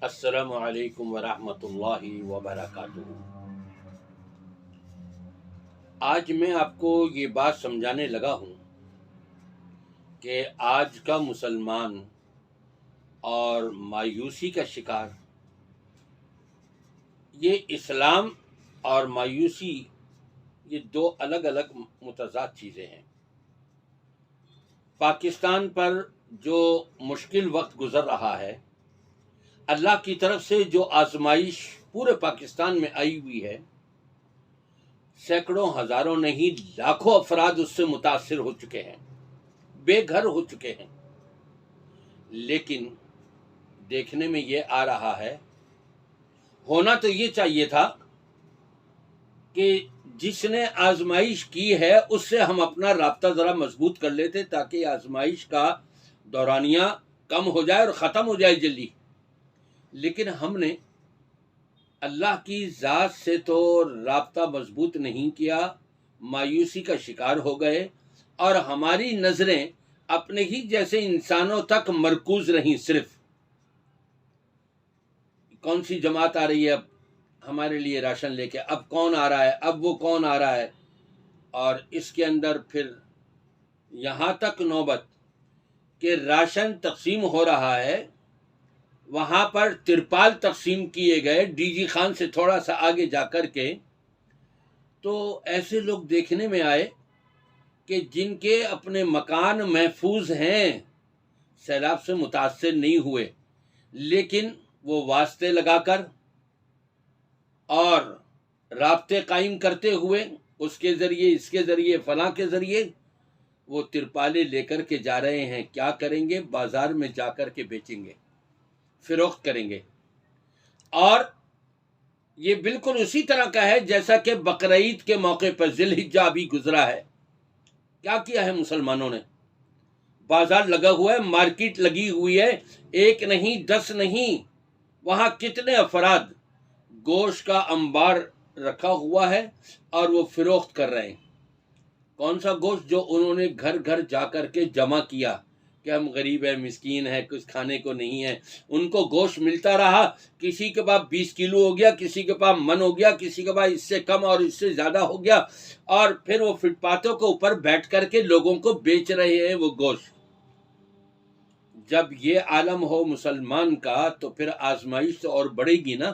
السلام علیکم ورحمۃ اللہ وبرکاتہ۔ آج میں آپ کو یہ بات سمجھانے لگا ہوں کہ آج کا مسلمان اور مایوسی کا شکار، یہ اسلام اور مایوسی یہ دو الگ الگ متضاد چیزیں ہیں۔ پاکستان پر جو مشکل وقت گزر رہا ہے، اللہ کی طرف سے جو آزمائش پورے پاکستان میں آئی ہوئی ہے، سینکڑوں ہزاروں نہیں لاکھوں افراد اس سے متاثر ہو چکے ہیں، بے گھر ہو چکے ہیں۔ لیکن دیکھنے میں یہ آ رہا ہے، ہونا تو یہ چاہیے تھا کہ جس نے آزمائش کی ہے اس سے ہم اپنا رابطہ ذرا مضبوط کر لیتے تاکہ آزمائش کا دورانیہ کم ہو جائے اور ختم ہو جائے جلدی۔ لیکن ہم نے اللہ کی ذات سے تو رابطہ مضبوط نہیں کیا، مایوسی کا شکار ہو گئے، اور ہماری نظریں اپنے ہی جیسے انسانوں تک مرکوز رہیں۔ صرف کون سی جماعت آ رہی ہے اب ہمارے لیے راشن لے کے، اب کون آ رہا ہے، اب وہ کون آ رہا ہے، اور اس کے اندر پھر یہاں تک نوبت کہ راشن تقسیم ہو رہا ہے، وہاں پر ترپال تقسیم کیے گئے ڈی جی خان سے تھوڑا سا آگے جا کر کے، تو ایسے لوگ دیکھنے میں آئے کہ جن کے اپنے مکان محفوظ ہیں، سیلاب سے متاثر نہیں ہوئے، لیکن وہ واسطے لگا کر اور رابطے قائم کرتے ہوئے اس کے ذریعے، اس کے ذریعے، فلاں کے ذریعے وہ ترپالے لے کر کے جا رہے ہیں۔ کیا کریں گے؟ بازار میں جا کر کے بیچیں گے، فروخت کریں گے۔ اور یہ بالکل اسی طرح کا ہے جیسا کہ بقرعید کے موقع پر ذی الحجہ ابھی گزرا ہے۔ کیا کیا ہے مسلمانوں نے؟ بازار لگا ہوا ہے، مارکیٹ لگی ہوئی ہے، ایک نہیں 10 نہیں، وہاں کتنے افراد گوشت کا انبار رکھا ہوا ہے اور وہ فروخت کر رہے ہیں۔ کون سا گوشت؟ جو انہوں نے گھر گھر جا کر کے جمع کیا کہ ہم غریب ہیں، مسکین ہیں، کچھ کھانے کو نہیں ہے۔ ان کو گوشت ملتا رہا، کسی کے پاس 20 کلو ہو گیا، کسی کے پاس من ہو گیا، کسی کے پاس اس سے کم اور اس سے زیادہ ہو گیا، اور پھر وہ فٹ پاتھوں کے اوپر بیٹھ کر کے لوگوں کو بیچ رہے ہیں وہ گوشت۔ جب یہ عالم ہو مسلمان کا تو پھر آزمائش تو اور بڑھے گی نا۔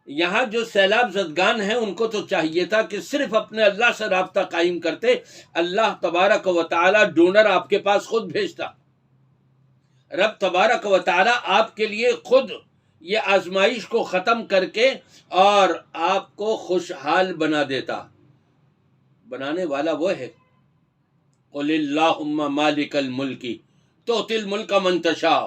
یہاں جو سیلاب زدگان ہیں ان کو تو چاہیے تھا کہ صرف اپنے اللہ سے رابطہ قائم کرتے، اللہ تبارک و تعالی ڈونر آپ کے پاس خود بھیجتا، رب تبارک و تعالی آپ کے لیے خود یہ آزمائش کو ختم کر کے اور آپ کو خوشحال بنا دیتا۔ بنانے والا وہ ہے، قل اللہم مالک الملک تؤتی الملک من تشاء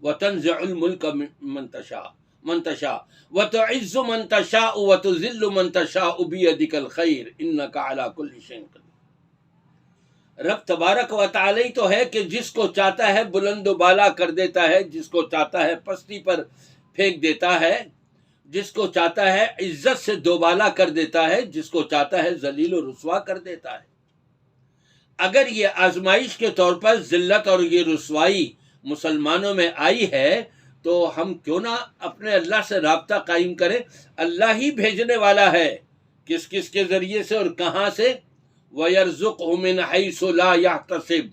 وتنزع الملک من تشاء وتعز من تشاء وتذل من تشاء بیدک الخیر انک علی کل شیء قدیر۔ رب تبارک و تعالی تو ہے کہ جس کو چاہتا ہے بلند و بالا کر دیتا ہے، جس کو چاہتا ہے پستی پر پھینک دیتا ہے، جس کو چاہتا ہے عزت سے دوبالا کر دیتا ہے، جس کو چاہتا ہے ذلیل و رسوا کر دیتا ہے۔ اگر یہ آزمائش کے طور پر ذلت اور یہ رسوائی مسلمانوں میں آئی ہے تو ہم کیوں نہ اپنے اللہ سے رابطہ قائم کریں؟ اللہ ہی بھیجنے والا ہے، کس کس کے ذریعے سے اور کہاں سے؟ وَيَرْزُقْهُ مِنْ حَيْثُ لَا يَحْتَسِبُ۔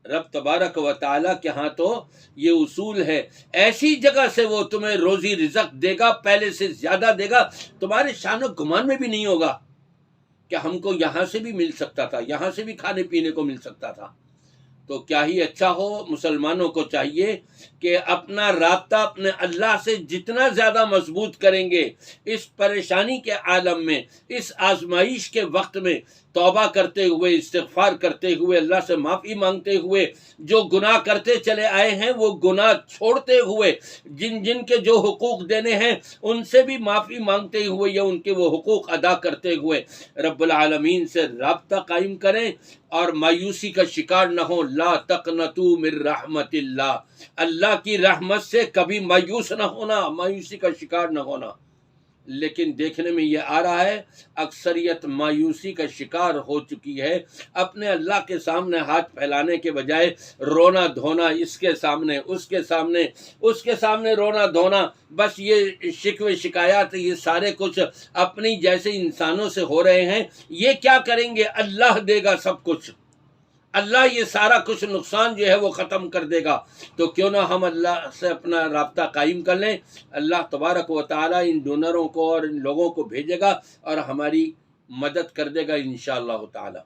رب تبارک و تعالیٰ کے ہاں تو یہ اصول ہے، ایسی جگہ سے وہ تمہیں روزی رزق دے گا، پہلے سے زیادہ دے گا، تمہارے شان و گمان میں بھی نہیں ہوگا کہ ہم کو یہاں سے بھی مل سکتا تھا، یہاں سے بھی کھانے پینے کو مل سکتا تھا۔ تو کیا ہی اچھا ہو، مسلمانوں کو چاہیے کہ اپنا رابطہ اپنے اللہ سے جتنا زیادہ مضبوط کریں گے، اس پریشانی کے عالم میں، اس آزمائش کے وقت میں توبہ کرتے ہوئے، استغفار کرتے ہوئے، اللہ سے معافی مانگتے ہوئے، جو گناہ کرتے چلے آئے ہیں وہ گناہ چھوڑتے ہوئے، جن جن کے جو حقوق دینے ہیں ان سے بھی معافی مانگتے ہوئے یا ان کے وہ حقوق ادا کرتے ہوئے رب العالمین سے رابطہ قائم کریں اور مایوسی کا شکار نہ ہو۔ لا تقنطوا من رحمت اللہ، اللہ کی رحمت سے کبھی مایوس نہ ہونا، مایوسی کا شکار نہ ہونا۔ لیکن دیکھنے میں یہ آ رہا ہے اکثریت مایوسی کا شکار ہو چکی ہے، اپنے اللہ کے سامنے ہاتھ پھیلانے کے بجائے رونا دھونا، اس کے سامنے اس کے سامنے رونا دھونا، بس یہ شکوے شکایات یہ سارے کچھ اپنی جیسے انسانوں سے ہو رہے ہیں۔ یہ کیا کریں گے؟ اللہ دے گا سب کچھ، اللہ یہ سارا کچھ نقصان جو ہے وہ ختم کر دے گا۔ تو کیوں نہ ہم اللہ سے اپنا رابطہ قائم کر لیں، اللہ تبارک و تعالیٰ ان ڈونروں کو اور ان لوگوں کو بھیجے گا اور ہماری مدد کر دے گا انشاءاللہ تعالیٰ۔